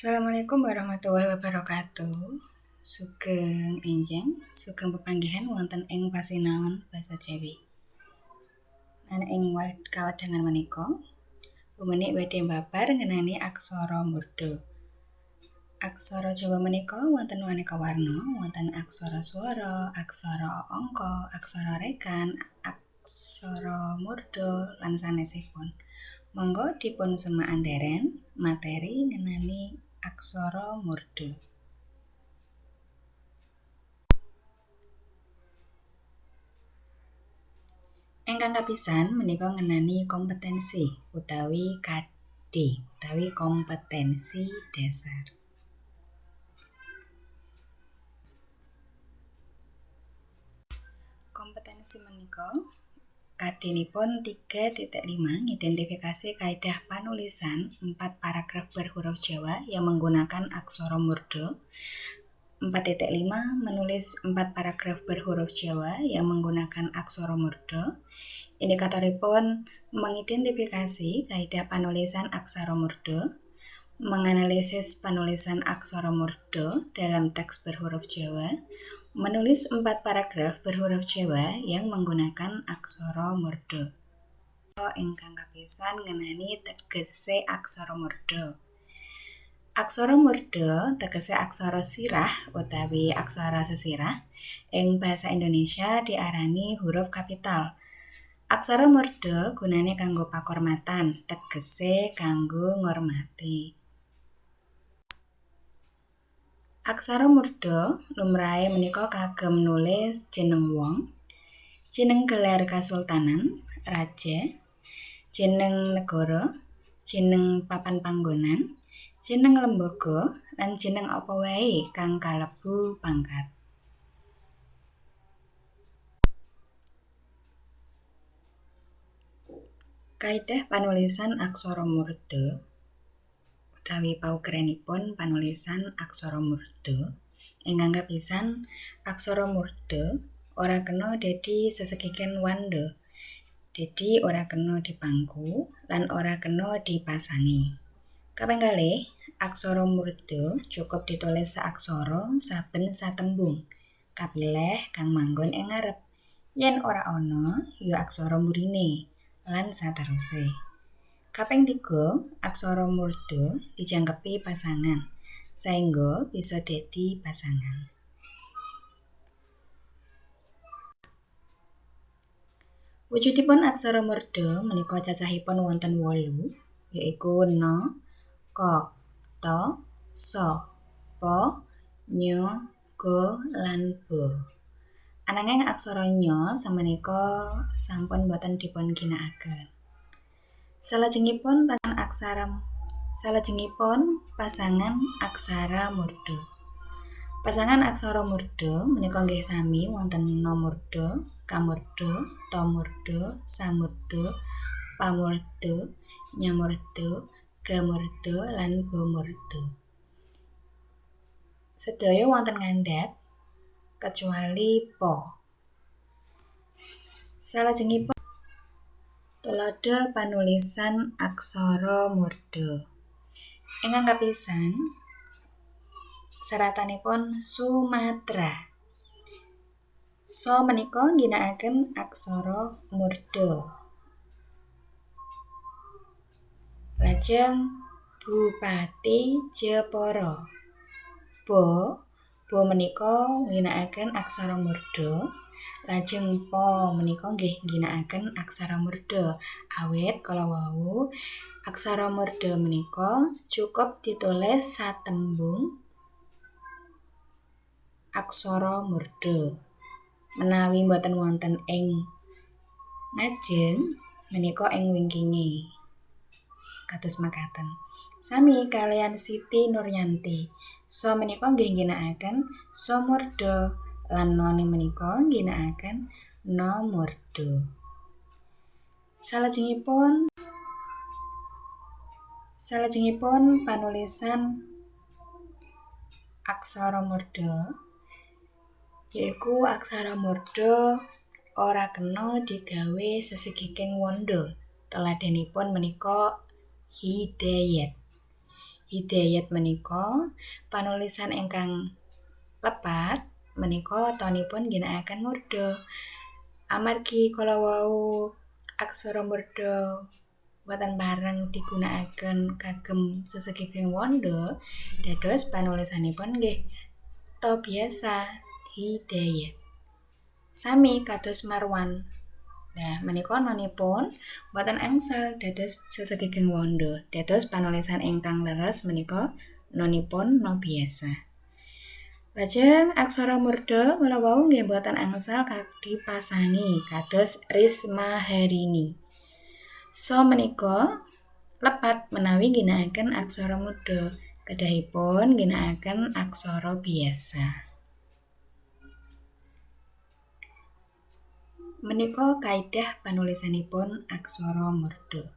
Assalamualaikum warahmatullahi wabarakatuh. Sugeng enjang, sugeng pepanggihan wonten ing pasinaon basa Jawi. Lan ing kawadhangan menika, pumenik badhe mbabar ngenani aksara murda. Aksara Jawa menika wonten maneka warna, wonten aksara swara, aksara angka, aksara rekan, aksara murda lan sanesipun. Monggo dipun semak andheren materi ngenani aksara murda. Ingkang kapisan menika ngenani kompetensi utawi KD utawi kompetensi dasar. Kompetensi menika KD-nipun 3.5 ngidentifikasi kaidah panulisan 4 paragraf berhuruf Jawa yang menggunakan aksara murda. 4.5 menulis 4 paragraf berhuruf Jawa yang menggunakan aksara murda. Indikatoripun mengidentifikasi kaidah panulisan aksara murda, menganalisis panulisan aksara murda dalam teks berhuruf Jawa, menulis 4 paragraf berhuruf Jawa yang menggunakan aksara murda. Ingkang kapisan ngenani tegese aksara murda. Aksara murda tegese aksara sirah utawi aksara sesirah. Ing basa Indonesia diarani huruf kapital. Aksara murda gunane kanggo pakormatan, tegese kanggo ngormati. Aksara murda lumrahe menika kagem nulis jeneng wong, jeneng gelar kasultanan, raja, jeneng negara, jeneng papan panggonan, jeneng lembaga, lan jeneng apa wae kang kalebu pangkat. Kaidah panulisan aksara murda utawi paugeranipun panulisan aksara murda ingkang kapisan aksara murda ora kena dadi sesekiken wanda. Dadi ora kena dipangku lan ora kena dipasangi. Kaping kalih, aksara murda cukup ditulis saaksara saben satembung. Kapilih kang manggon ing ngarep. Yen ora ana, ya aksara mburine lan sateruse. Kaping 3, aksara murda dijangkepi pasangan, saengga bisa dadi pasangan. Wujudipun aksara murda menika cacahipun wonten 8, yaiku na, ka, ta, sa, pa, nya, ga, lan ba. Ananging aksara nya samenika sampun boten dipun ginakaken. Salajengipun pasangan aksara murda. Pasangan aksara murda menika nggih sami wonten na murda, ka murda, ta murda, sa murda, pa murda, nya murda, ga murda, lan ba murda. Sedaya wonten ngandhap kecuali pa. Salajengipun tuladha panulisan aksara murda. Ingkang kapisan seratanipun Sumatera. Sa menika ngginakaken aksara murda. Lajeng Bupati Jepara. Ba menika ngginakaken aksara murda. Lajeng pa menika nggih ngginakaken aksara murda. Awit kala wau aksara murda menika cukup ditulis satembung aksara murda. Menawi boten wonten ing ngajeng menika ing wingkinge. Kados makaten. Sami kalian Siti Nuryanti. Sa menika nggih ngginakaken sa murda lan na menika ngginakaken na murda. Salajengipun panulisan aksara murda yaiku aksara murda ora kena digawe sesekiking wanda. Tuladhanipun menika Hidayat. Hidayat menika panulisan ingkang lepat menika tonipun ginakaken murda. Amargi kala wau aksara murda boten bareng digunakaken kagem sesegeging wanda, dados panulisanipun nggih to biasa Hidayat. Sami kados Marwan. Nah, menika nonipun boten angsal dados sesegeging wanda. Dados panulisan ingkang leres menika nonipun no biasa. Lajeng aksara murda kala wau nggih boten angsal dipasangi kados Risma Harini. So menika lepat menawi ginakaken aksara murda, kedahipun ginakaken aksara biasa. Menika kaidah panulisanipun aksara murda.